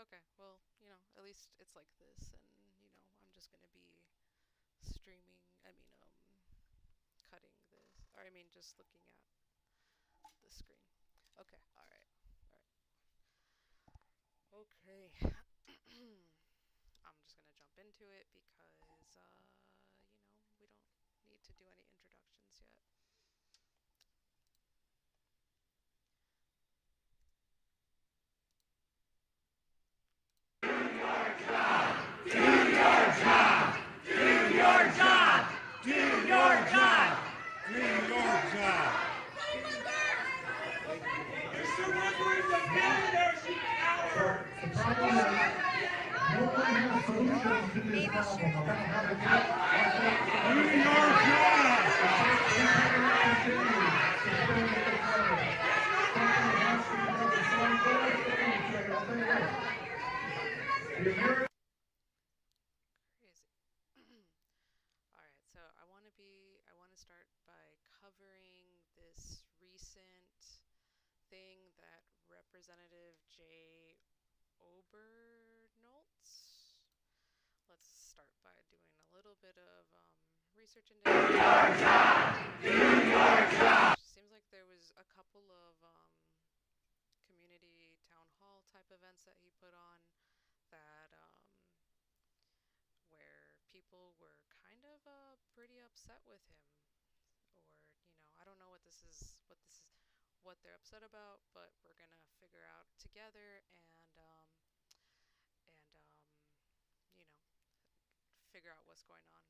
Okay, well, at least it's like this, and I'm just gonna be streaming. Cutting this, or just looking at the screen. Okay, all right, all right. Okay, I'm just gonna jump into it because we don't need to do any introductions yet. Crazy. All right, so I want to start by covering this recent thing that Representative Jay Obernoltz. Let's start by doing a little bit of research into Seems like there was a couple of community town hall type events that he put on that where people were kind of pretty upset with him, or I don't know what they're upset about, but we're gonna figure out together and you know figure out what's going on.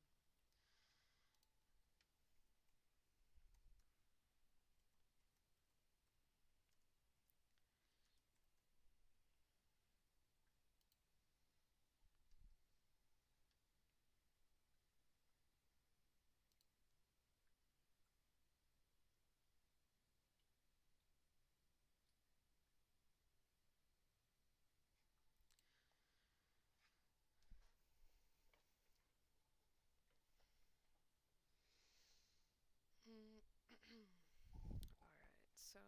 All right, so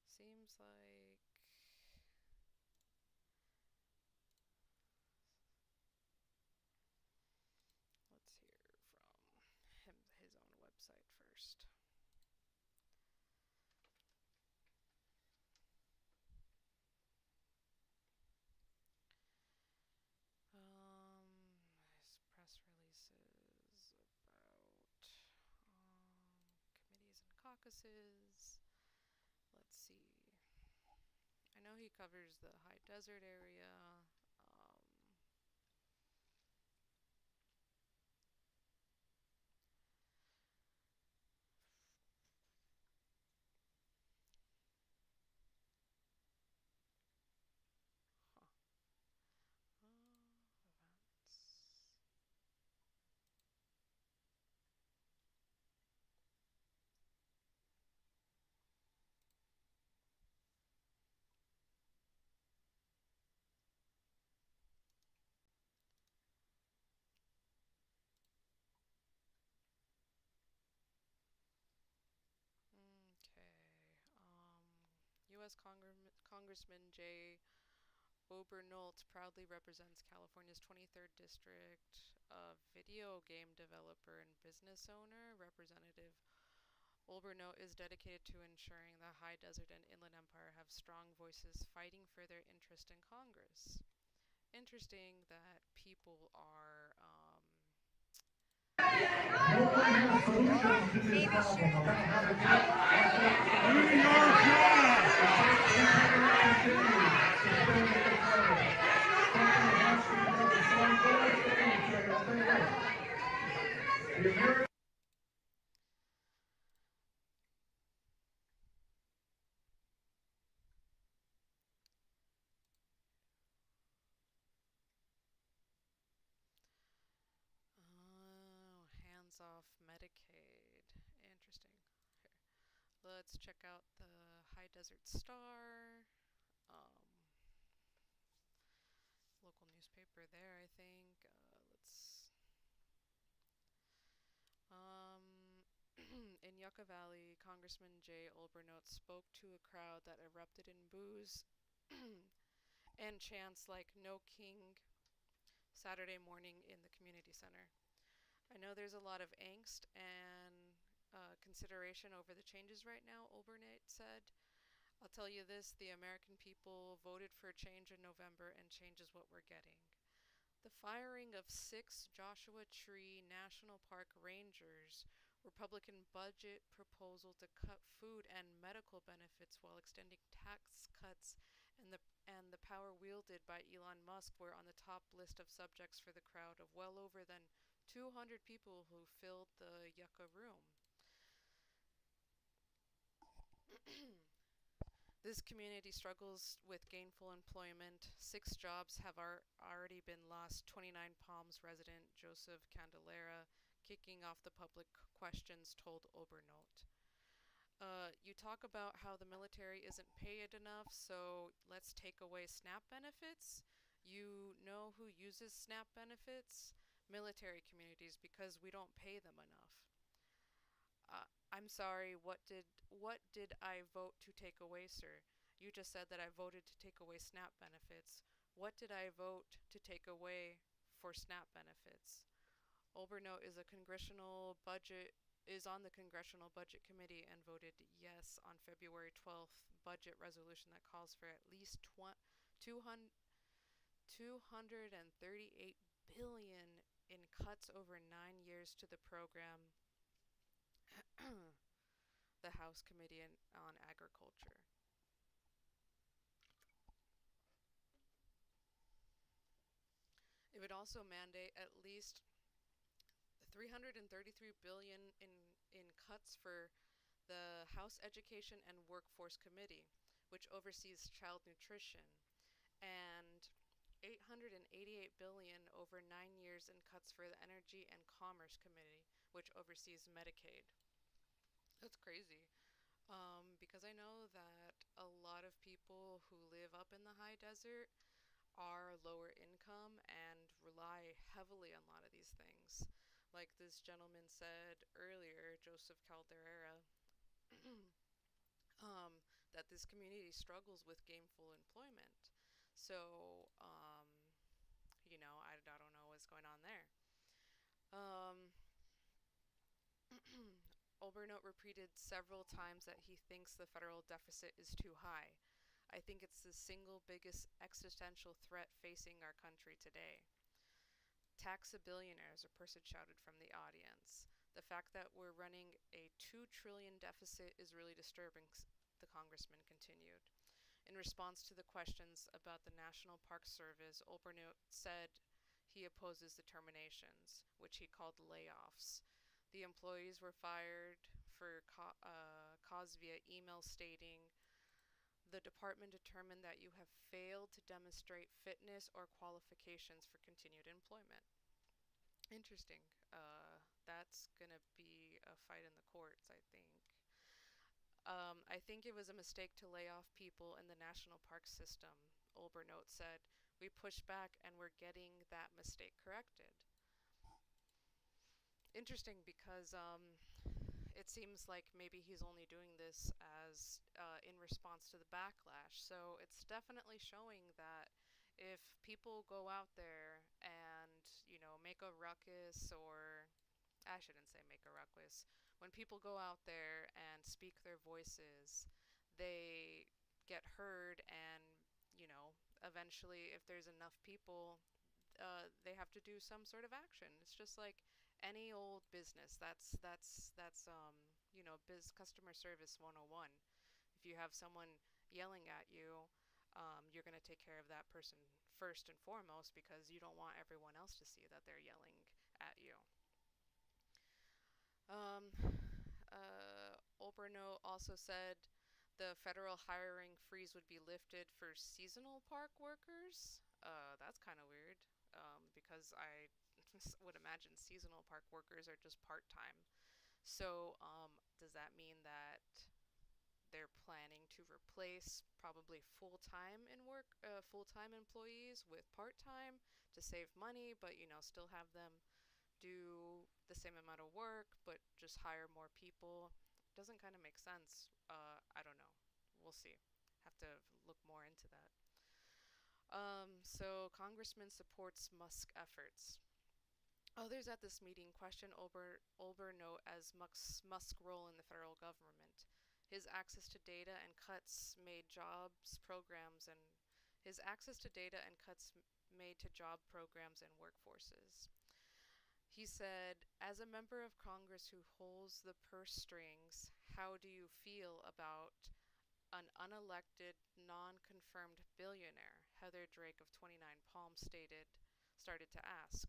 seems like let's hear from his own website first. His press releases about committees and caucuses. Let's see. I know he covers the high desert area. Um, huh. Events. Okay. U.S. Congressman Jay Obernolt proudly represents California's 23rd District. A video game developer and business owner, Representative Obernolt is dedicated to ensuring the High Desert and Inland Empire have strong voices fighting for their interest in Congress. Interesting that people are hands off Medicaid. Interesting. Here, let's check out the High Desert Star. Um, Local newspaper there, I think. Let's. In Yucca Valley, Congressman Jay Olbernote spoke to a crowd that erupted in boos and chants like "No King" Saturday morning in the community center. I know there's a lot of angst and consideration over the changes right now, Olbernate said. I'll tell you this, the American people voted for a change in November, and change is what we're getting. The firing of 6 Joshua Tree National Park rangers, Republican budget proposal to cut food and medical benefits while extending tax cuts, and the power wielded by Elon Musk were on the top list of subjects for the crowd of well over than 200 people who filled the Yucca room. This community struggles with gainful employment. 6 jobs have already been lost. 29 Palms resident Joseph Candelera, kicking off the public questions, told Obernote. You talk about how the military isn't paid enough, so let's take away SNAP benefits. You know who uses SNAP benefits? Military communities, because we don't pay them enough. I'm sorry, what did I vote to take away, sir? You just said that I voted to take away SNAP benefits. What did I vote to take away for SNAP benefits? Olbernote is on the Congressional Budget Committee and voted yes on February 12th budget resolution that calls for at least 238 billion in cuts over 9 years to the program. The House Committee on Agriculture. It would also mandate at least 333 billion in cuts for the House Education and Workforce Committee, which oversees child nutrition, and 888 billion over 9 years in cuts for the Energy and Commerce Committee, which oversees Medicaid. That's crazy. Because I know that a lot of people who live up in the high desert are lower income and rely heavily on a lot of these things. Like this gentleman said earlier, Joseph Caldera, that this community struggles with gainful employment. So, I don't know what's going on there. Um, Olbernote repeated several times that he thinks the federal deficit is too high. I think it's the single biggest existential threat facing our country today. Tax a billionaires, a person shouted from the audience. The fact that we're running a 2 trillion deficit is really disturbing, the congressman continued. In response to the questions about the National Park Service, Olbernote said he opposes the terminations, which he called layoffs. The employees were fired for cause via email stating, the department determined that you have failed to demonstrate fitness or qualifications for continued employment. Interesting. That's going to be a fight in the courts, I think. I think it was a mistake to lay off people in the national park system, Olbernote said. We pushed back and we're getting that mistake corrected. Interesting because it seems like maybe he's only doing this as in response to the backlash. So it's definitely showing that if people go out there and, make a ruckus, or I shouldn't say make a ruckus, when people go out there and speak their voices, they get heard, and, eventually, if there's enough people, they have to do some sort of action. It's just like any old business. That's customer service 101. If you have someone yelling at you, you're going to take care of that person first and foremost because you don't want everyone else to see that they're yelling at you. Um, Olberno also said the federal hiring freeze would be lifted for seasonal park workers. That's kind of weird because I would imagine seasonal park workers are just part time. So, does that mean that they're planning to replace probably full time employees with part time to save money, but still have them do the same amount of work, but just hire more people? Doesn't kind of make sense. I don't know. We'll see have to look more into that. So Congressman supports Musk efforts. Others at this meeting questioned Olber as Musk's role in the federal government. His access to data and cuts made jobs programs and his access to data and cuts made to job programs and workforces. He said, "As a member of Congress who holds the purse strings, how do you feel about an unelected, non-confirmed billionaire?" Heather Drake of 29 Palms started to ask.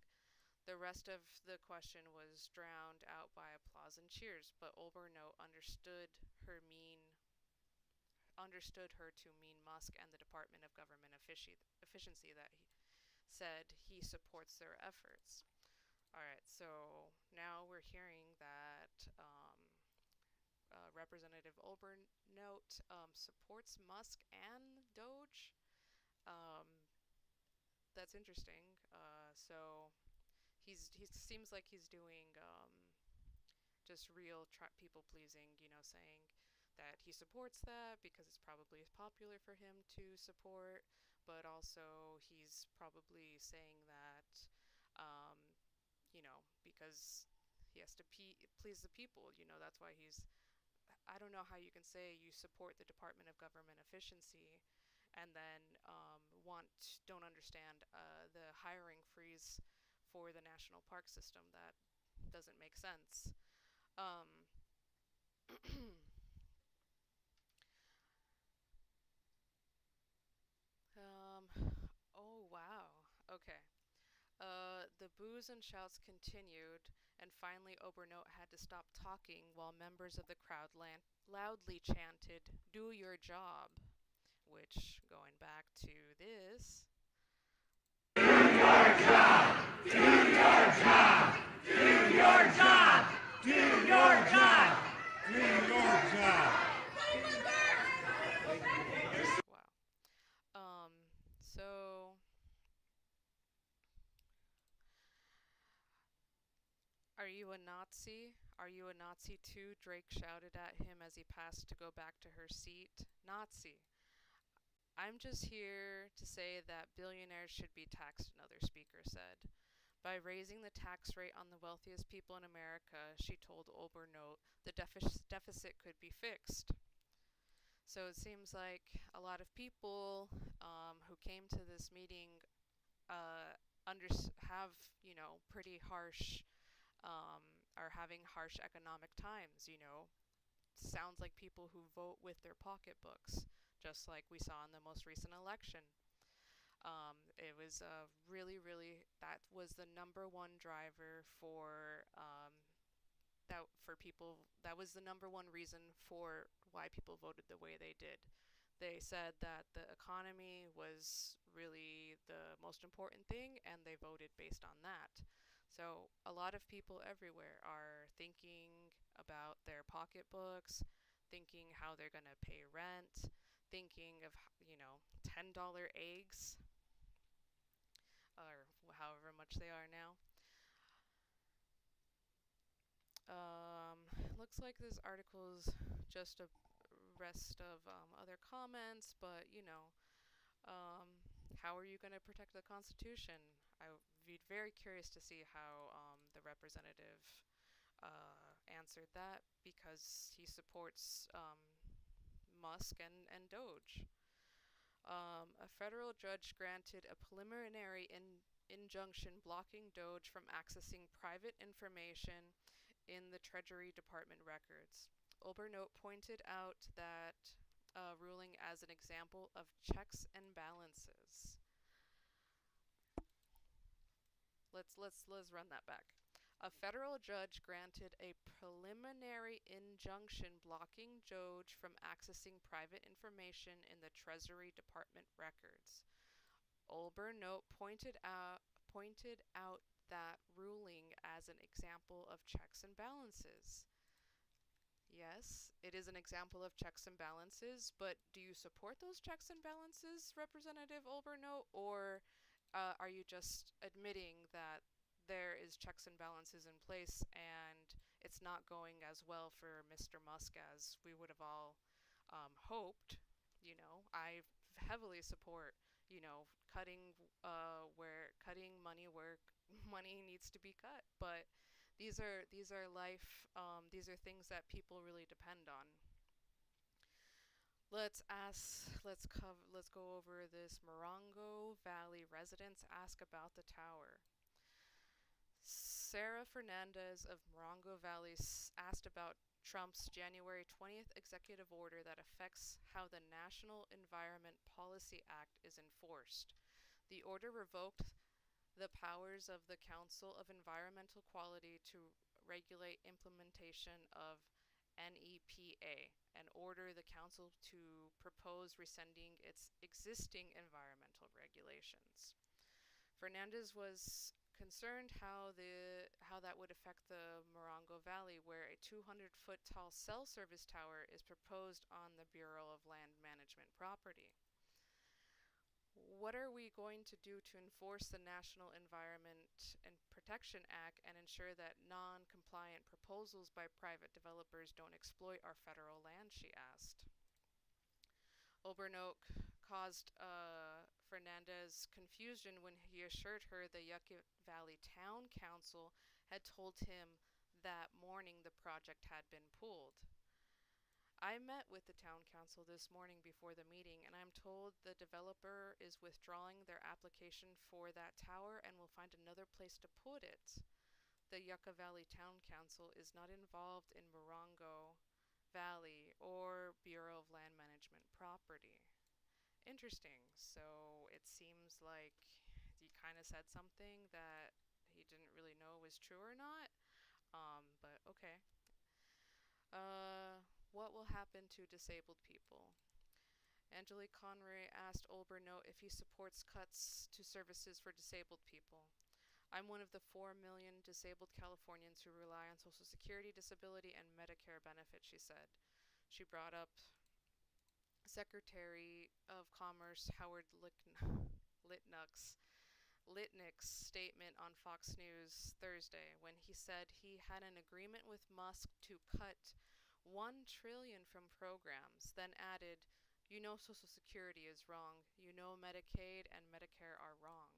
The rest of the question was drowned out by applause and cheers, but Olbernote understood her to mean Musk and the Department of Government Efficiency, that he said he supports their efforts. Alright, so now we're hearing that Representative Olbernote supports Musk and Doge. That's interesting. So he seems like he's doing just real people pleasing, saying that he supports that because it's probably popular for him to support, but also he's probably saying that, because he has to please the people, that's why I don't know how you can say you support the Department of Government Efficiency and then don't understand the hiring freeze for the national park system. That doesn't make sense. Um, um, oh wow. Okay. The boos and shouts continued, and finally Obernote had to stop talking while members of the crowd loudly chanted, "Do your job," which, going back to this, "Do your job! Do your job! Do your job! Do your job! Do your job!" Wow. So "Are you a Nazi? Are you a Nazi too?" Drake shouted at him as he passed to go back to her seat. "Nazi. I'm just here to say that billionaires should be taxed," another speaker said. "By raising the tax rate on the wealthiest people in America," she told Olbernote, "the deficit could be fixed." So it seems like a lot of people who came to this meeting have, pretty harsh, are having harsh economic times, Sounds like people who vote with their pocketbooks, just like we saw in the most recent election. It was that was the number one driver for people. That was the number one reason for why people voted the way they did. They said that the economy was really the most important thing, and they voted based on that. So a lot of people everywhere are thinking about their pocketbooks, thinking how they're going to pay rent, thinking of, $10 eggs, or however much they are now. Looks like this article's just a rest of other comments, but how are you going to protect the Constitution? I'd be very curious to see how the representative answered that, because he supports Musk and Doge. A federal judge granted a preliminary injunction blocking Doge from accessing private information in the Treasury Department records. Olbernote pointed out that ruling as an example of checks and balances. Let's run that back. A federal judge granted a preliminary injunction blocking Doge from accessing private information in the Treasury Department records. Olbernote pointed out that ruling as an example of checks and balances. Yes, it is an example of checks and balances, but do you support those checks and balances, Representative Olbernote, or are you just admitting that there is checks and balances in place and it's not going as well for Mr. Musk as we would have all hoped? I heavily support, cutting cutting money where money needs to be cut. But these are life these are things that people really depend on. Let's go over this. Morongo Valley residents ask about the tower. Sarah Fernandez of Morongo Valley asked about Trump's January 20th executive order that affects how the National Environment Policy Act is enforced. The order revoked the powers of the Council of Environmental Quality to regulate implementation of NEPA and order the council to propose rescinding its existing environmental regulations. Fernandez was concerned how that would affect the Morongo Valley, where a 200-foot tall cell service tower is proposed on the Bureau of Land Management property. What are we going to do to enforce the National Environment and Protection Act and ensure that non-compliant proposals by private developers don't exploit our federal land, she asked. Obernoak caused Fernandez confusion when he assured her the Yucca Valley Town Council had told him that morning the project had been pulled. I met with the town council this morning before the meeting, and I'm told the developer is withdrawing their application for that tower and will find another place to put it. The Yucca Valley Town Council is not involved in Morongo Valley or Bureau of Land Management property. Interesting. So it seems like he kind of said something that he didn't really know was true or not. But okay. What will happen to disabled people? Angelique Conroy asked Obernote if he supports cuts to services for disabled people. I'm one of the 4 million disabled Californians who rely on Social Security, disability, and Medicare benefits, she said. She brought up Secretary of Commerce Howard Lutnick's statement on Fox News Thursday when he said he had an agreement with Musk to cut $1 trillion from programs, then added, "You know Social Security is wrong. You know Medicaid and Medicare are wrong."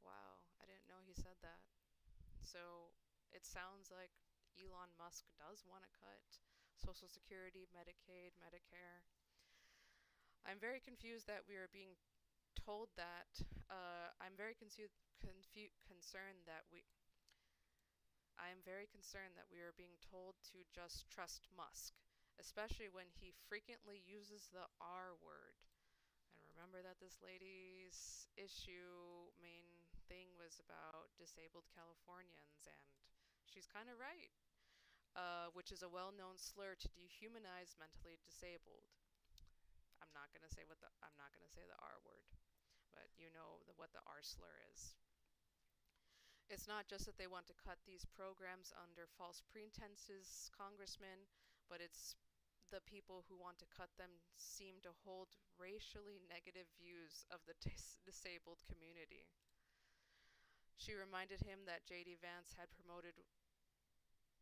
Wow, I didn't know he said that. So it sounds like Elon Musk does want to cut Social Security, Medicaid, Medicare. I'm very confused that we are being told that. I'm very concerned that I am very concerned that we are being told to just trust Musk, especially when he frequently uses the R word. And remember that this lady's main thing was about disabled Californians, and she's kind of right, which is a well-known slur to dehumanize mentally disabled. I'm not gonna say the R word, but you know what the R slur is. It's not just that they want to cut these programs under false pretenses, Congressman, but it's the people who want to cut them seem to hold racially negative views of the disabled community. She reminded him that J.D. Vance had promoted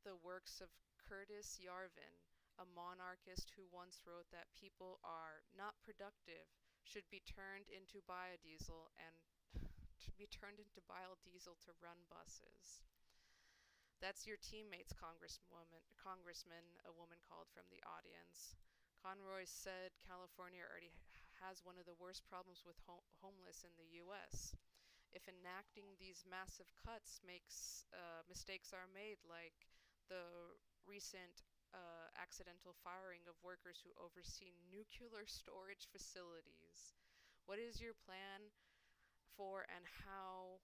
the works of Curtis Yarvin, a monarchist who once wrote that people are not productive, should be turned into biodiesel to run buses. "That's your teammates, Congressman," a woman called from the audience. Conroy said California already has one of the worst problems with homeless in the U.S. If enacting these massive cuts mistakes are made, like the recent accidental firing of workers who oversee nuclear storage facilities. What is your plan for and how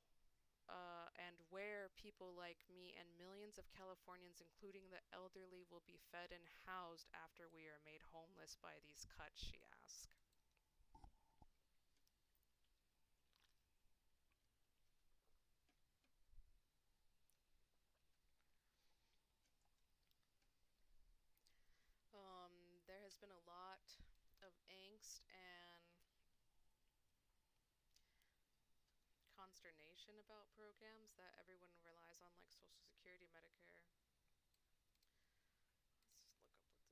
and where people like me and millions of Californians, including the elderly, will be fed and housed after we are made homeless by these cuts?" she asked. There has been a lot of angst and consternation about programs that everyone relies on, like Social Security, Medicare.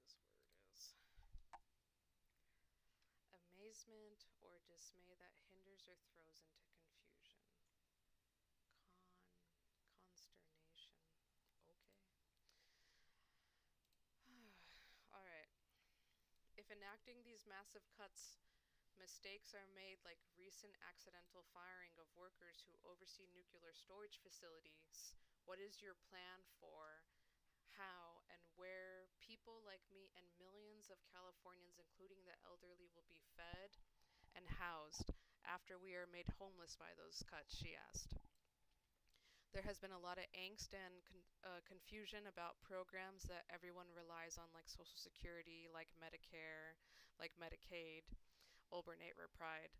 Let's just look up what this word is. amazement or dismay that hinders or throws into confusion. Consternation. Okay. All right. If enacting these massive cuts, mistakes are made like recent accidental firing of workers who oversee nuclear storage facilities, what is your plan for how and where people like me and millions of Californians, including the elderly, will be fed and housed after we are made homeless by those cuts, she asked. There has been a lot of angst and confusion about programs that everyone relies on, like Social Security, like Medicare, like Medicaid, Olbernate replied.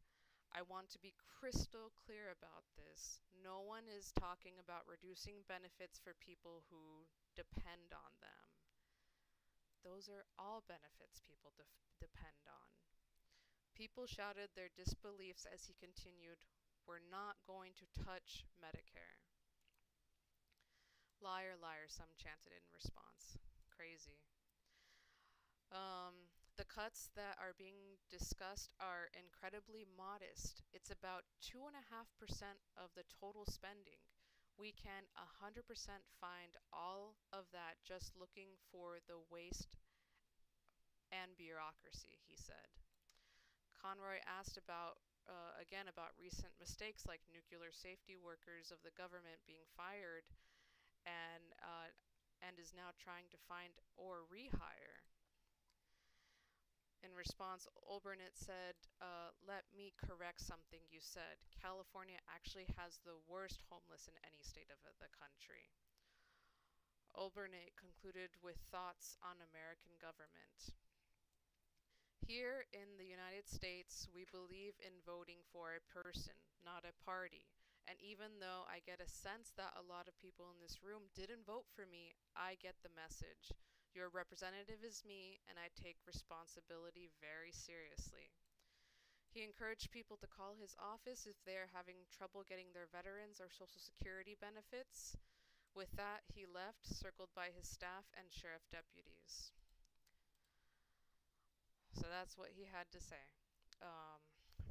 I want to be crystal clear about this. No one is talking about reducing benefits for people who depend on them. Those are all benefits people depend on. People shouted their disbeliefs as he continued, we're not going to touch Medicare. Liar, liar, some chanted in response. Crazy. The cuts that are being discussed are incredibly modest. It's about 2.5% of the total spending. We can 100% find all of that just looking for the waste and bureaucracy, he said. Conroy asked again about recent mistakes like nuclear safety workers of the government being fired and is now trying to find or rehire. In response, Olbernate said, let me correct something you said. California actually has the worst homeless in any state of the country. Olbernate concluded with thoughts on American government. Here in the United States, we believe in voting for a person, not a party. And even though I get a sense that a lot of people in this room didn't vote for me, I get the message. Your representative is me, and I take responsibility very seriously. He encouraged people to call his office if they are having trouble getting their veterans or Social Security benefits. With that, he left, circled by his staff and sheriff deputies. So that's what he had to say.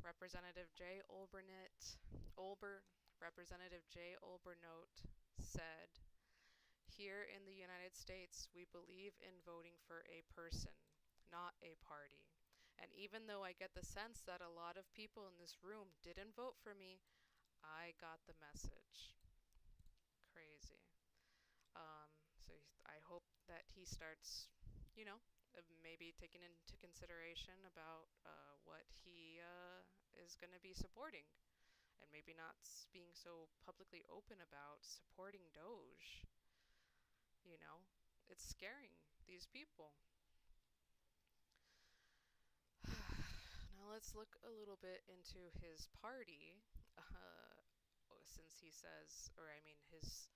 Representative Jay Olbernote said, here in the United States, we believe in voting for a person, not a party. And even though I get the sense that a lot of people in this room didn't vote for me, I got the message. Crazy. So I hope that he starts, maybe taking into consideration about what he is going to be supporting. And maybe not being so publicly open about supporting Doge. It's scaring these people. Now let's look a little bit into his party, since he says, his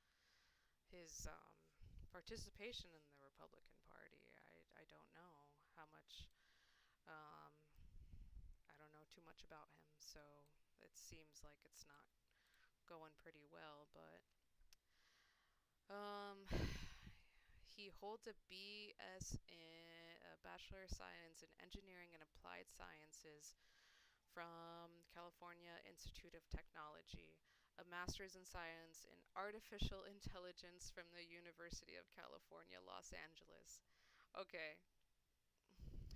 participation in the Republican Party. I don't know how much. I don't know too much about him, so it seems like it's not going pretty well. But he holds a BS in a Bachelor of Science in Engineering and Applied Sciences from California Institute of Technology, a Master's in Science in Artificial Intelligence from the University of California, Los Angeles. Okay.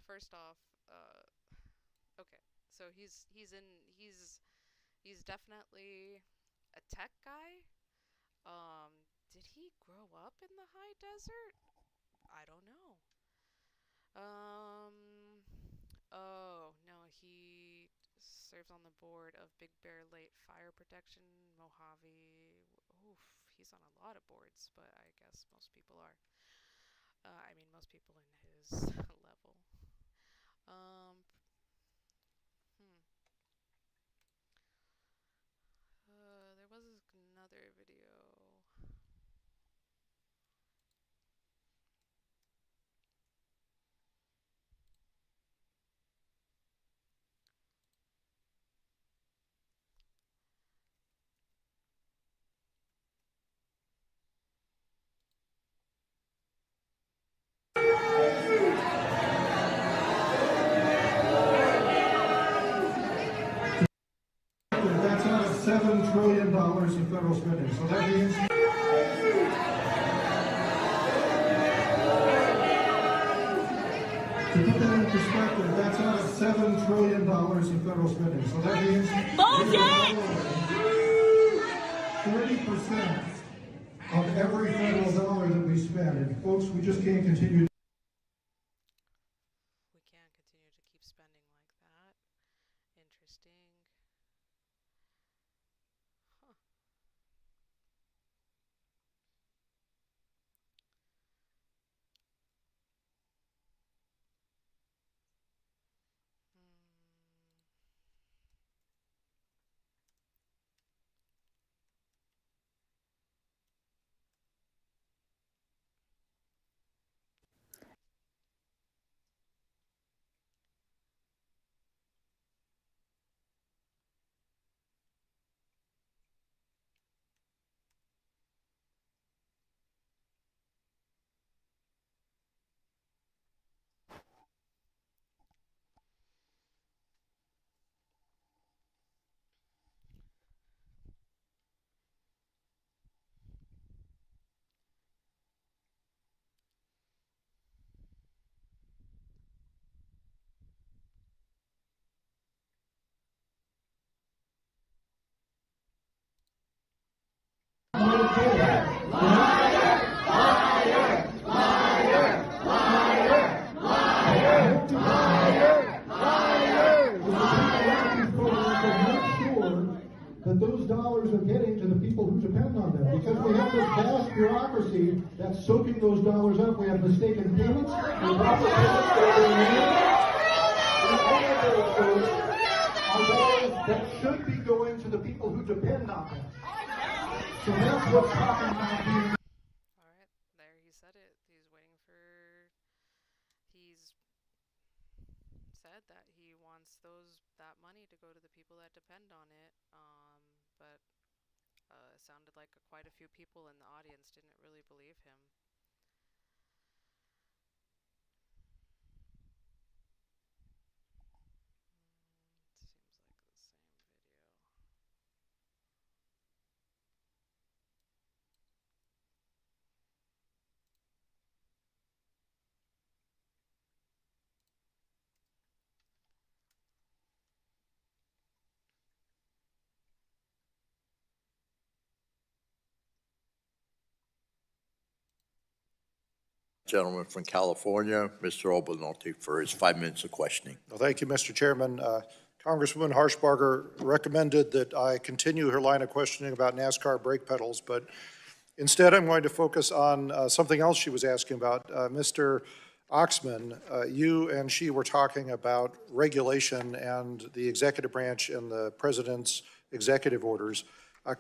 First off, okay. So he's definitely a tech guy. Did he grow up in the high desert? I don't know. Oh, no, he serves on the board of Big Bear Lake Fire Protection, Mojave. Oof, he's on a lot of boards, but I guess most people are. Most people in his level. There was another video. federal spending. So that means to put that in perspective, that's out of $7 trillion in federal spending. So that means 30% of every federal dollar that we spend. And folks, we just can't continue. We can't continue to keep spending like that. Interesting. Huh. That those dollars are getting to the people who depend on them. Because we have this vast bureaucracy that's soaking those dollars up. We have mistaken payments. Improper payments that are being made. And all of those folks are dollars that should be going to the people who depend on them. So that's what's talking about here. All right, there he said it. He's waiting for. He's said that he wants that money to go to the people that depend on it. But it sounded like quite a few people in the audience didn't really believe him. Seems like the same video. Gentleman from California, Mr. Obernolte, for his 5 minutes of questioning. Well, thank you, Mr. Chairman. Congresswoman Harshbarger recommended that I continue her line of questioning about NASCAR brake pedals, but instead I'm going to focus on something else she was asking about. Mr. Oxman, you and she were talking about regulation and the executive branch and the president's executive orders.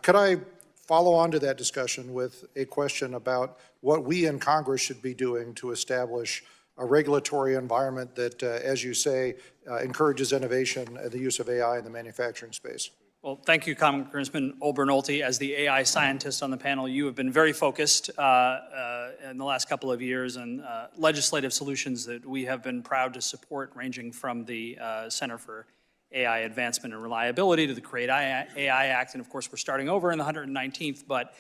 Could I follow on to that discussion with a question about what we in Congress should be doing to establish a regulatory environment that, as you say, encourages innovation and the use of AI in the manufacturing space? Well, thank you, Congressman Obernolte. As the AI scientist on the panel, you have been very focused in the last couple of years on legislative solutions that we have been proud to support, ranging from the Center for AI Advancement and Reliability to the Create AI Act, and of course we're starting over in the 119th, but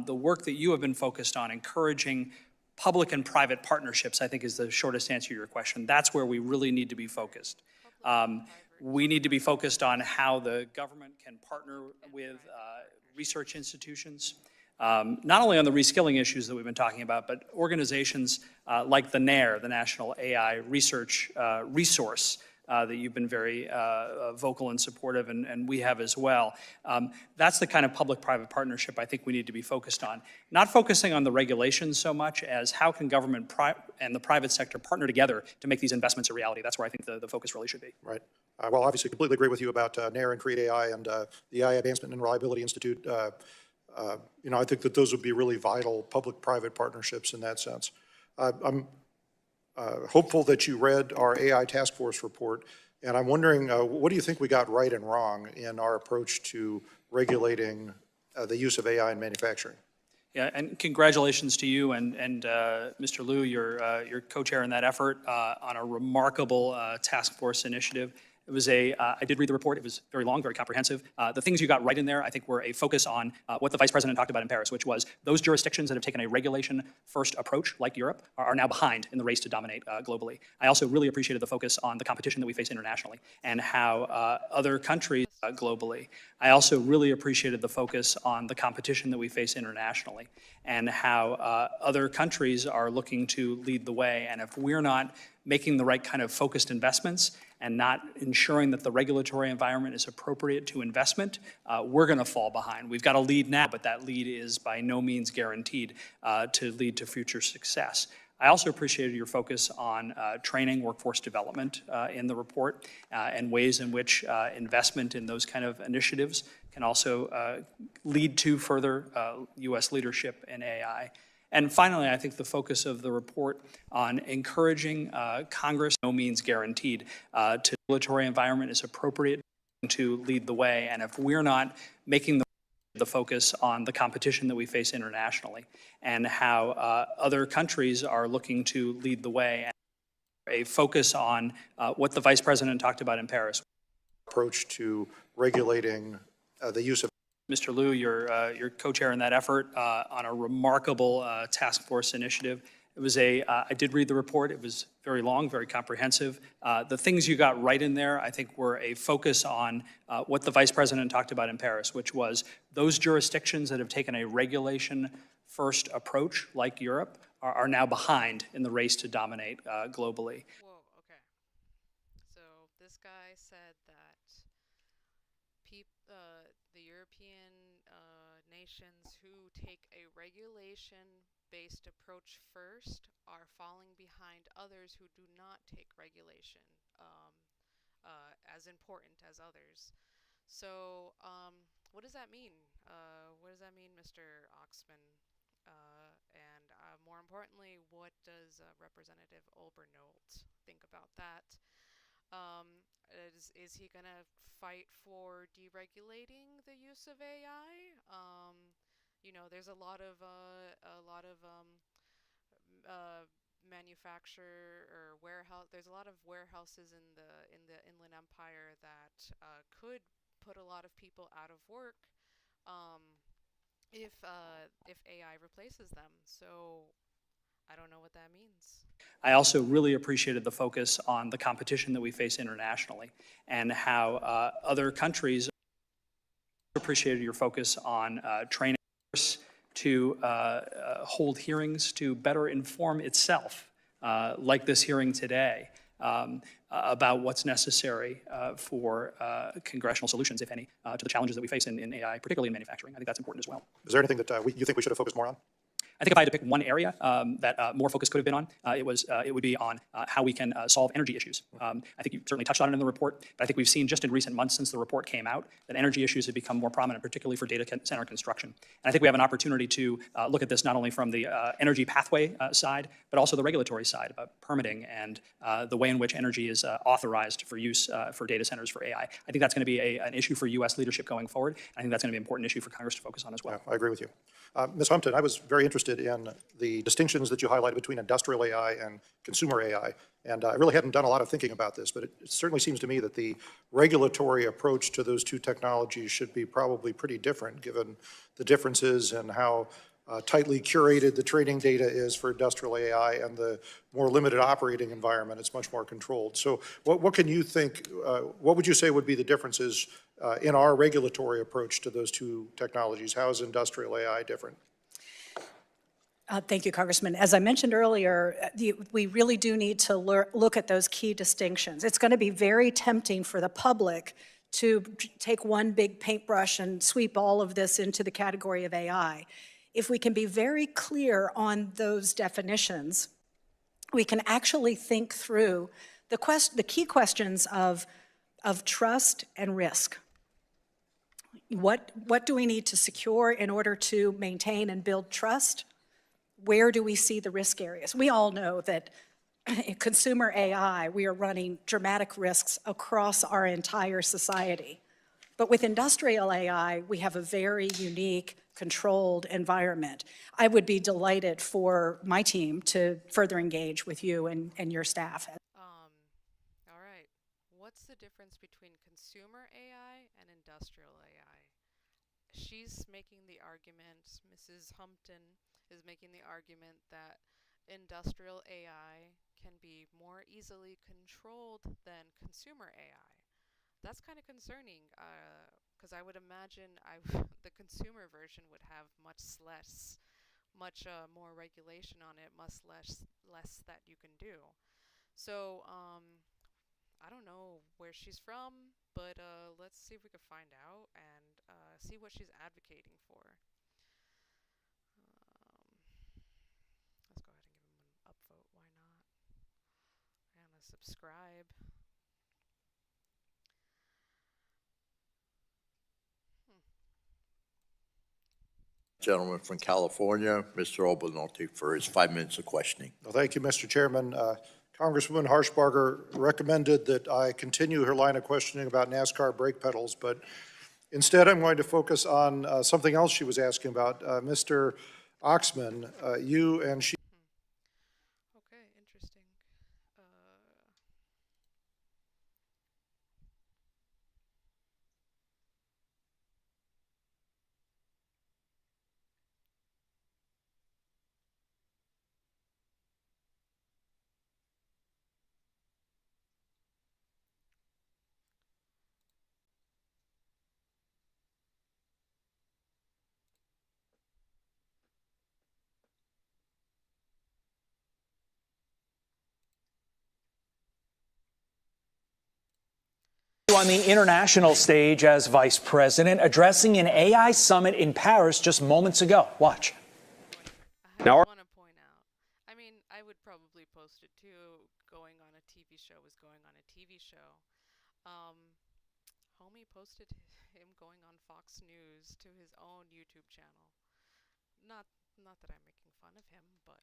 the work that you have been focused on encouraging public and private partnerships, I think, is the shortest answer to your question. That's where we really need to be focused. We need to be focused on how the government can partner with research institutions, not only on the reskilling issues that we've been talking about, but organizations like the NARE, the National AI Research Resource, that you've been very vocal and supportive, and we have as well. That's the kind of public-private partnership I think we need to be focused on. Not focusing on the regulations so much as how can government and the private sector partner together to make these investments a reality. That's where I think the focus really should be. Right. Well, obviously, completely agree with you about NARE and Create AI and the AI Advancement and Reliability Institute. You know, I think that those would be really vital public-private partnerships in that sense. I'm hopeful that you read our AI task force report, and I'm wondering, what do you think we got right and wrong in our approach to regulating the use of AI in manufacturing? Yeah, and congratulations to you and Mr. Liu, your co-chair in that effort on a remarkable task force initiative. It was I did read the report. It was very long, very comprehensive. The things you got right in there, I think, were a focus on what the Vice President talked about in Paris, which was those jurisdictions that have taken a regulation-first approach, like Europe, are now behind in the race to dominate globally. I also really appreciated the focus on the competition that we face internationally and how other countries globally. I also really appreciated the focus on the competition that we face internationally and how other countries are looking to lead the way. And if we're not making the right kind of focused investments and not ensuring that the regulatory environment is appropriate to investment, we're going to fall behind. We've got a lead now, but that lead is by no means guaranteed to lead to future success. I also appreciated your focus on training, workforce development in the report, and ways in which investment in those kind of initiatives can also lead to further U.S. leadership in AI. And finally, I think the focus of the report on encouraging Congress, no means guaranteed, to the regulatory environment is appropriate to lead the way. And if we're not making the focus on the competition that we face internationally and how other countries are looking to lead the way, and a focus on what the Vice President talked about in Paris. Approach to regulating the use of Mr. Liu, your co-chair in that effort on a remarkable task force initiative. It was I did read the report. It was very long, very comprehensive. The things you got right in there, I think, were a focus on what the Vice President talked about in Paris, which was those jurisdictions that have taken a regulation-first approach, like Europe, are now behind in the race to dominate globally. Whoa, okay. So this guy said that the European nations who take a regulation-based approach first are falling behind others who do not take regulation as important as others. So what does that mean? What does that mean, Mr. Oxman? And more importantly, what does Representative Obernolt think about that? Is he going to fight for deregulating the use of AI? You know, there's a lot of manufacture or warehouse. There's a lot of warehouses in the Inland Empire that could put a lot of people out of work if AI replaces them. So I don't know what that means. I also really appreciated the focus on the competition that we face internationally and how other countries appreciated your focus on training to hold hearings to better inform itself, like this hearing today, about what's necessary for congressional solutions, if any, to the challenges that we face in AI, particularly in manufacturing. I think that's important as well. Is there anything that you think we should have focused more on? I think if I had to pick one area that more focus could have been on, it would be on how we can solve energy issues. I think you certainly touched on it in the report, but I think we've seen just in recent months since the report came out that energy issues have become more prominent, particularly for data center construction. And I think we have an opportunity to look at this not only from the energy pathway side, but also the regulatory side about permitting and the way in which energy is authorized for use for data centers for AI. I think that's going to be an issue for U.S. leadership going forward. I think that's going to be an important issue for Congress to focus on as well. Yeah, I agree with you. Ms. Humpton, I was very interested in the distinctions that you highlighted between industrial AI and consumer AI. And I really hadn't done a lot of thinking about this, but it certainly seems to me that the regulatory approach to those two technologies should be probably pretty different, given the differences in how tightly curated the training data is for industrial AI and the more limited operating environment. It's much more controlled. So what can you think, what would you say would be the differences in our regulatory approach to those two technologies? How is industrial AI different? Thank you, Congressman. As I mentioned earlier, we really do need to look at those key distinctions. It's going to be very tempting for the public to take one big paintbrush and sweep all of this into the category of AI. If we can be very clear on those definitions, we can actually think through the key questions of trust and risk. What do we need to secure in order to maintain and build trust? Where do we see the risk areas? We all know that in consumer AI, we are running dramatic risks across our entire society. But with industrial AI, we have a very unique, controlled environment. I would be delighted for my team to further engage with you and your staff. All right. What's the difference between consumer AI and industrial AI. She's making the argument, Mrs. Humpton is making the argument that industrial AI can be more easily controlled than consumer AI. That's kind of concerning, because I would imagine the consumer version would have much more regulation on it, much less that you can do. So I don't know where she's from, but let's see if we can find out and see what she's advocating for. Let's go ahead and give him an upvote. Why not? And a subscribe. Gentleman from California, Mr. Obernolte, for his 5 minutes of questioning. Well, thank you, Mr. Chairman. Congresswoman Harshbarger recommended that I continue her line of questioning about NASCAR brake pedals, but instead I'm going to focus on something else she was asking about. Mr. Oxman, you and she Okay, interesting. On the international stage as vice president, addressing an AI summit in Paris just moments ago. Watch. I want to point out, I mean, I would probably post it too. Going on a TV show is going on a TV show. Homie posted him going on Fox News to his own YouTube channel. Not that I'm making fun of him, but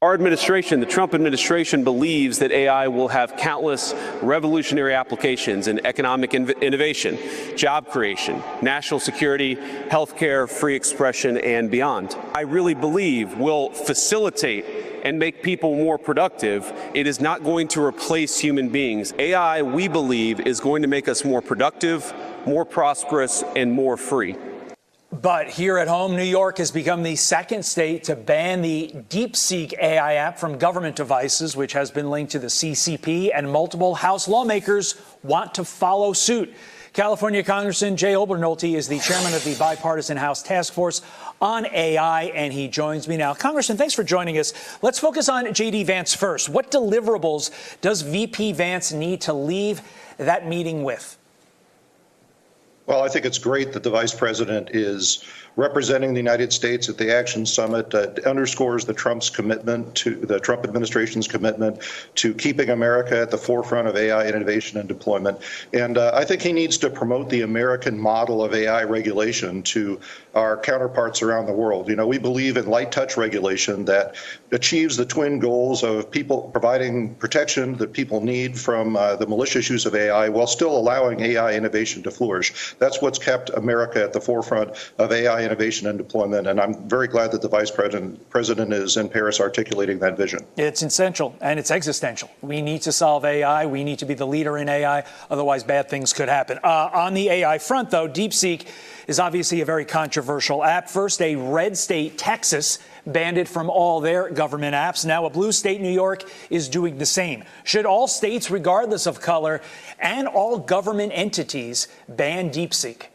Our administration, the Trump administration, believes that AI will have countless revolutionary applications in economic innovation, job creation, national security, healthcare, free expression, and beyond. I really believe will facilitate and make people more productive. It is not going to replace human beings. AI, we believe, is going to make us more productive, more prosperous, and more free. But here at home, New York has become the second state to ban the DeepSeek AI app from government devices, which has been linked to the CCP, and multiple House lawmakers want to follow suit. California Congressman Jay Obernolte is the chairman of the bipartisan House Task Force on AI, and he joins me now. Congressman, thanks for joining us. Let's focus on J.D. Vance first. What deliverables does VP Vance need to leave that meeting with? Well, I think it's great that the vice president is representing the United States at the Action Summit. Underscores the Trump administration's commitment to keeping America at the forefront of AI innovation and deployment. And I think he needs to promote the American model of AI regulation to our counterparts around the world. You know, we believe in light touch regulation that achieves the twin goals of people providing protection that people need from the malicious use of AI while still allowing AI innovation to flourish. That's what's kept America at the forefront of AI innovation and deployment, and I'm very glad that the vice president is in Paris articulating that vision. It's essential and it's existential. We need to solve AI. We need to be the leader in AI. Otherwise, bad things could happen. On the AI front, though, DeepSeek is obviously a very controversial app. First, a red state, Texas, banned it from all their government apps. Now a blue state, New York, is doing the same. Should all states, regardless of color, and all government entities ban DeepSeek?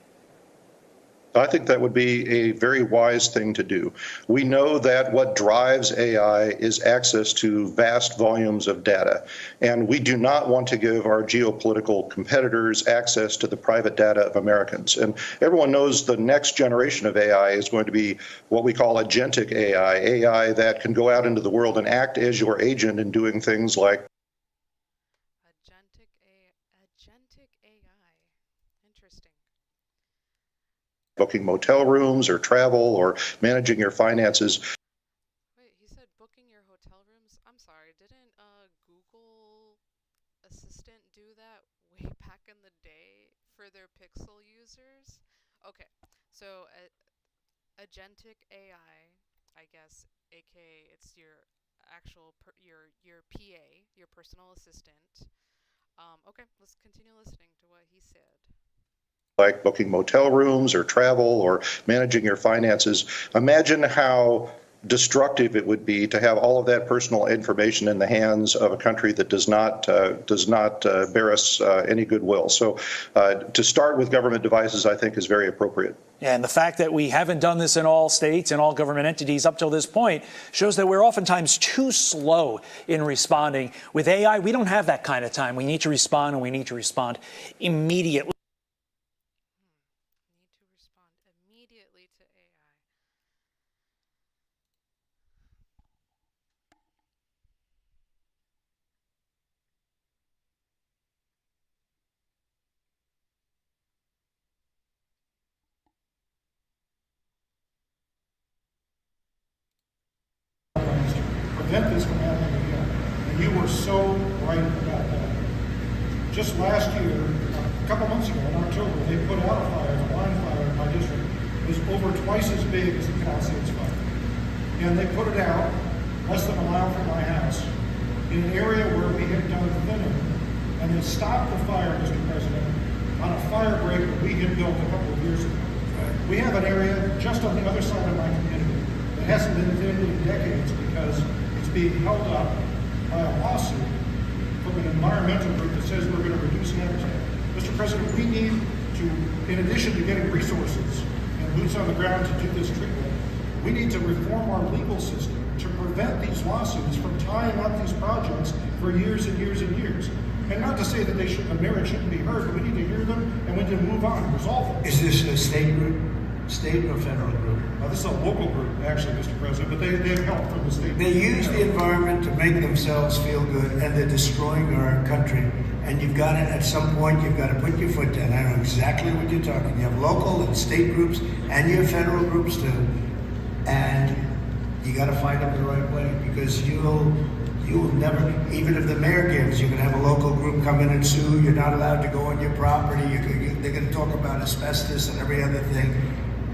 I think that would be a very wise thing to do. We know that what drives AI is access to vast volumes of data, and we do not want to give our geopolitical competitors access to the private data of Americans. And everyone knows the next generation of AI is going to be what we call agentic AI, AI that can go out into the world and act as your agent in doing things like agentic AI. Interesting. booking motel rooms or travel or managing your finances. Wait, he said booking your hotel rooms? I'm sorry, didn't Google Assistant do that way back in the day for their Pixel users? Okay, so agentic AI, I guess, aka it's your actual your PA, your personal assistant. Okay, let's continue listening to what he said. Like booking motel rooms or travel or managing your finances. Imagine how destructive it would be to have all of that personal information in the hands of a country that does not bear us any goodwill. So to start with government devices, I think, is very appropriate. And the fact that we haven't done this in all states and all government entities up till this point shows that we're oftentimes too slow in responding. With AI, we don't have that kind of time. We need to respond, and we need to respond immediately. To AI. Prevent this from happening again. And you were so right about that. Just last year, a couple months ago in October, they put out a fire, a line fire in my district. It was over twice as big as the Palisades fire. And they put it out less than a mile from my house in an area where we had done thinning. And they stopped the fire, Mr. President, on a fire break that we had built a couple of years ago. We have an area just on the other side of my community that hasn't been thinned in decades because it's being held up by a lawsuit from an environmental group that says we're going to reduce habitat. Mr. President, we need to, in addition to getting resources and boots on the ground to do this treatment, we need to reform our legal system to prevent these lawsuits from tying up these projects for years and years and years. And not to say that the merit shouldn't be heard, but we need to hear them and we need to move on and resolve them. Is this a state group, state or federal group? This is a local group, actually, Mr. President, but they have help from the state. They use the environment to make themselves feel good, and they're destroying our country. And you've got to, at some point, you've got to put your foot down. I know exactly what you're talking. You have local and state groups, and you have federal groups too. And you got to fight them the right way, because you will never, even if the mayor gives, you're going to have a local group come in and sue. You're not allowed to go on your property. They're going to talk about asbestos and every other thing.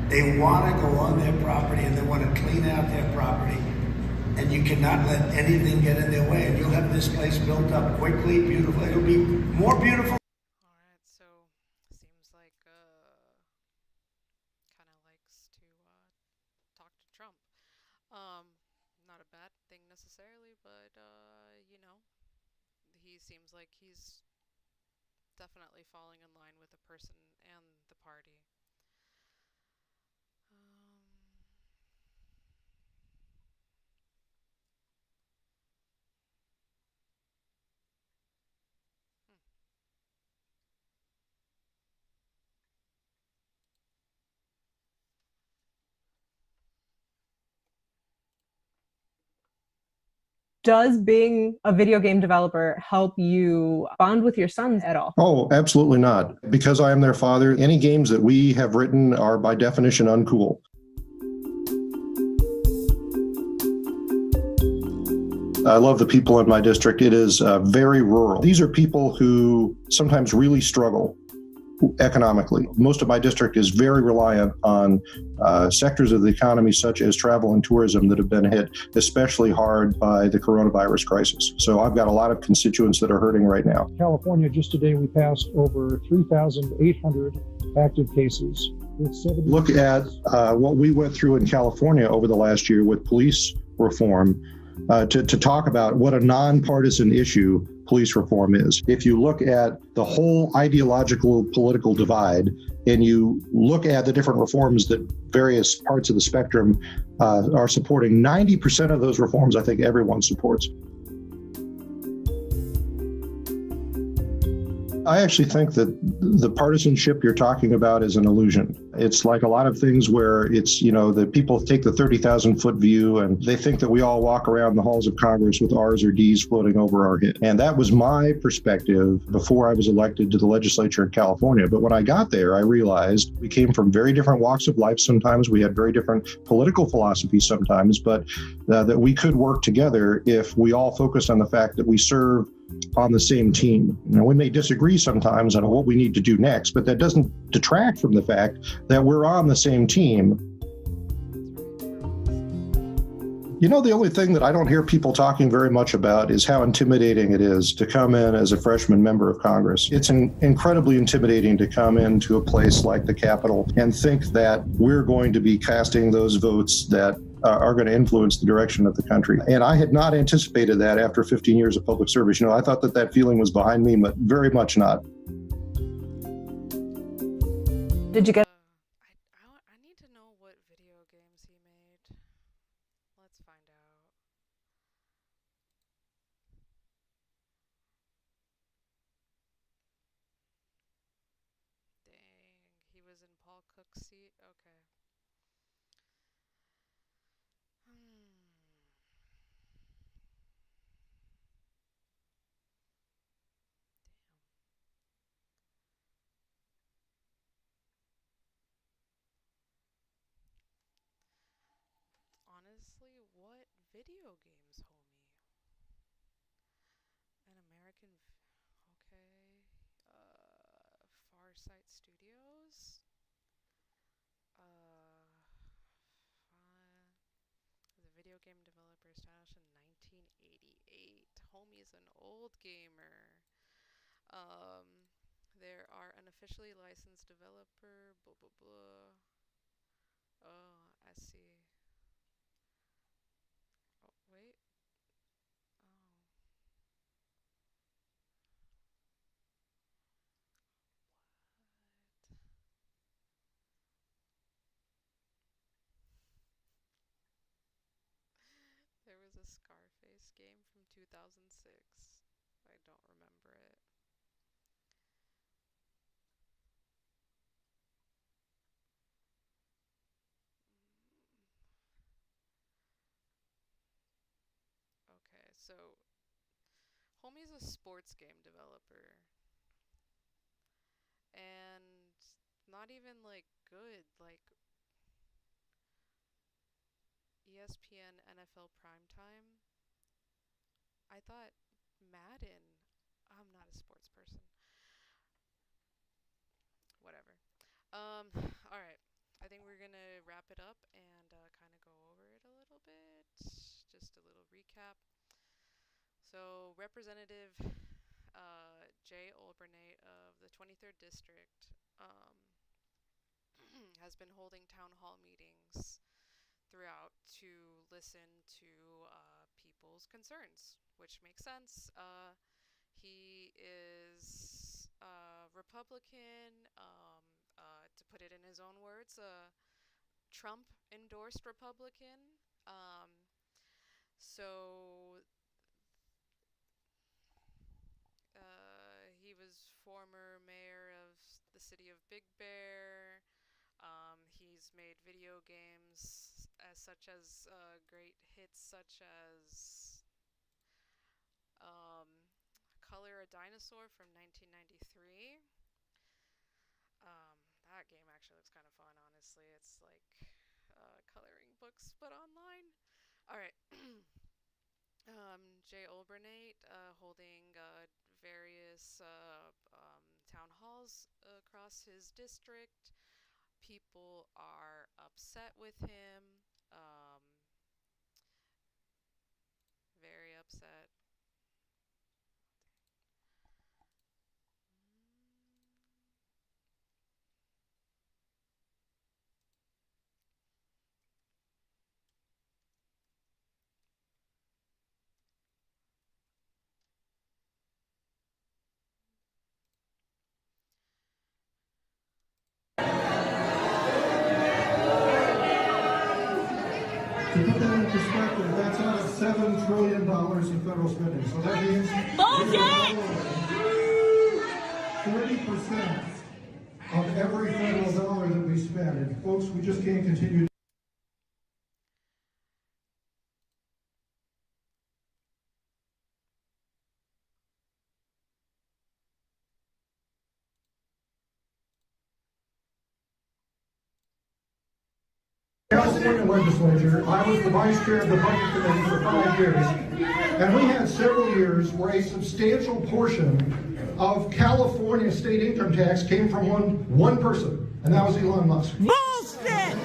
They want to go on their property and they want to clean out their property. And you cannot let anything get in their way. And you'll have this place built up quickly, beautifully. It'll be more beautiful. All right, so seems like kind of likes to talk to Trump. Not a bad thing necessarily, but you know, he seems like he's definitely falling in line with the person and the party. Does being a video game developer help you bond with your sons at all? Oh, absolutely not. Because I am their father, any games that we have written are by definition uncool. I love the people in my district. It is very rural. These are people who sometimes really struggle economically. Most of my district is very reliant on sectors of the economy such as travel and tourism that have been hit especially hard by the coronavirus crisis. So I've got a lot of constituents that are hurting right now. California, just today we passed over 3,800 active cases. Look at what we went through in California over the last year with police reform to talk about what a nonpartisan issue police reform is. If you look at the whole ideological political divide and you look at the different reforms that various parts of the spectrum are supporting, 90% of those reforms I think everyone supports. I actually think that the partisanship you're talking about is an illusion. It's like a lot of things where it's, you know, the people take the 30,000 foot view and they think that we all walk around the halls of Congress with R's or D's floating over our head. And that was my perspective before I was elected to the legislature in California. But when I got there, I realized we came from very different walks of life sometimes. We had very different political philosophies sometimes, but that we could work together if we all focused on the fact that we serve on the same team. You know, we may disagree sometimes on what we need to do next, but that doesn't detract from the fact that we're on the same team. You know, the only thing that I don't hear people talking very much about is how intimidating it is to come in as a freshman member of Congress. It's incredibly intimidating to come into a place like the Capitol and think that we're going to be casting those votes that are going to influence the direction of the country. And I had not anticipated that after 15 years of public service. You know, I thought that that feeling was behind me, but very much not. Did you get? I need to know what video games he made. Let's find out. Dang, he was in Paul Cook's seat? Okay. Honestly, what video games, homie? An American, okay. Farsight Studios. The video game developer established in 1988. Homie's an old gamer. There are unofficially licensed developer, blah blah blah. Oh, I see. Oh, wait. Oh. What? There was a Scarface game from 2006. I don't remember it. Okay, so homie's a sports game developer. And not even like good, like ESPN NFL Primetime. I thought Madden. I'm not a sports person. Whatever. Alright. I think we're gonna wrap it up and kind of go over it a little bit. Just a little recap. So, Representative Jay Olbernate of the 23rd District has been holding town hall meetings throughout to listen to people's concerns, which makes sense. He is Republican, to put it in his own words, Trump-endorsed Republican. So he was former mayor of the city of Big Bear. He's made video games such as great hits such as Color a Dinosaur from 1993. That game actually looks kind of fun, honestly. It's like coloring books, but online. Alright. Jay Olbernate holding various town halls across his district. People are upset with him. Very upset. To put that in perspective, that's out of $7 trillion in federal spending. So that means 40% of every federal dollar that we spend. And folks, we just can't continue. California legislature, I was the vice chair of the budget committee for 5 years, and we had several years where a substantial portion of California state income tax came from one person, and that was Elon Musk. Bullshit!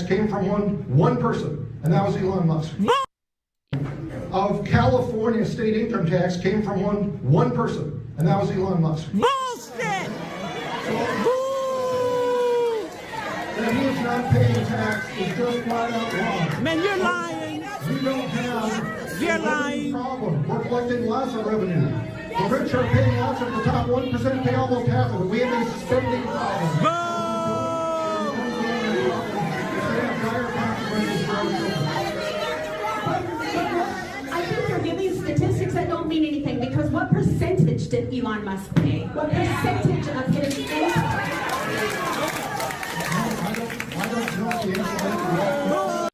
Came from one person, and that was Elon Musk. Of California state income tax came from one person, and that was Elon Musk. Bullshit! That he is not paying tax is just flat out wrong. Man, you're lying. We don't have You're a lying. problem. We're collecting lots of revenue. The rich are paying lots of the top 1% pay almost half of it. We have a spending problem. I think you're giving statistics that don't mean anything, because what percentage did Elon Musk pay? What percentage of his income? I don't know the answer to that.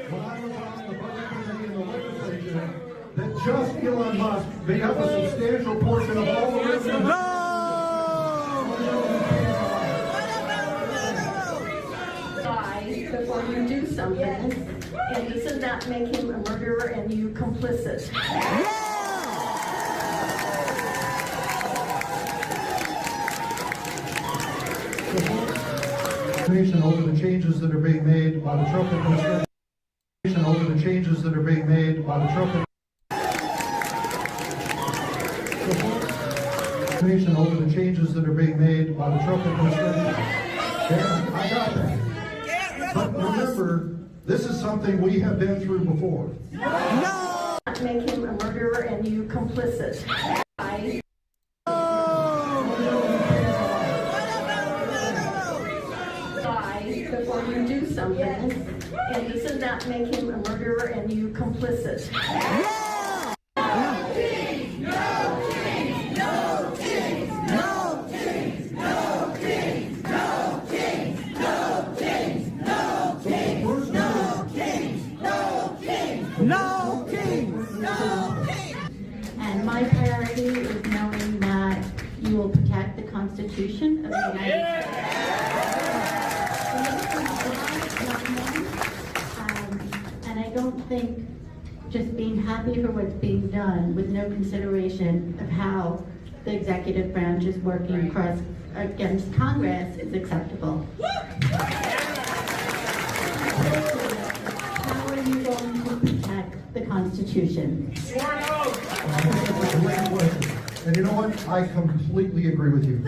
When I was on the budget committee in the legislature, that just Elon Musk made up a substantial portion of all the revenue. Before you do something, and doesn't that make him a murderer and you complicit? Over the changes that are being made by the Trump administration, over the changes that are being made by the Trump administration, over the changes that are being made by the Trump administration. Yeah, I got that. But remember, this is something we have been through before. No! Make him a murderer and you complicit. Before you do something, and doesn't that make him a murderer and you complicit? No kings! No kings! And my priority is knowing that you will protect the Constitution of the United States. And I don't think just being happy for what's being done with no consideration of how the executive branch is working across against Congress is acceptable. How are you going to protect the Constitution? And you know what? I completely agree with you.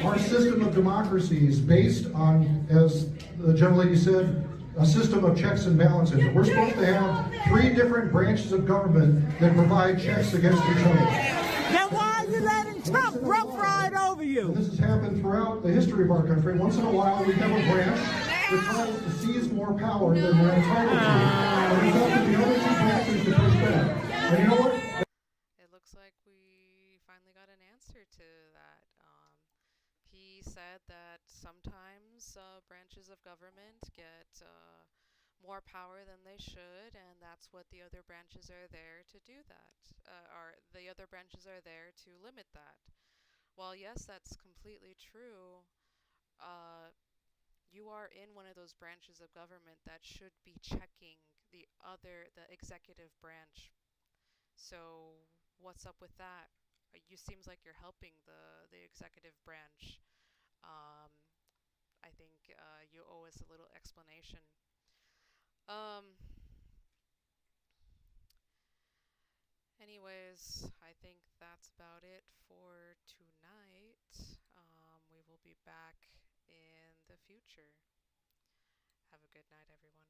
Our system of democracy is based on, as the gentlelady said, a system of checks and balances. We're supposed to have 3 different branches of government that provide checks against each other. Then why are you letting Trump rough ride over you? And this has happened throughout the history of our country. Once in a while, we have a branch that tries to seize more power than they're entitled to. And it's up to the other 2 branches to push back. And you know what? It looks like we finally got an answer to that. He said that sometimes branches of government get more power than they should, and that's what the other branches are there to do that. The other branches are there to limit that. While yes, that's completely true, you are in one of those branches of government that should be checking the executive branch. So what's up with that? You seems like you're helping the executive branch. I think you owe us a little explanation. Anyways, I think that's about it for tonight. We will be back in the future. Have a good night, everyone.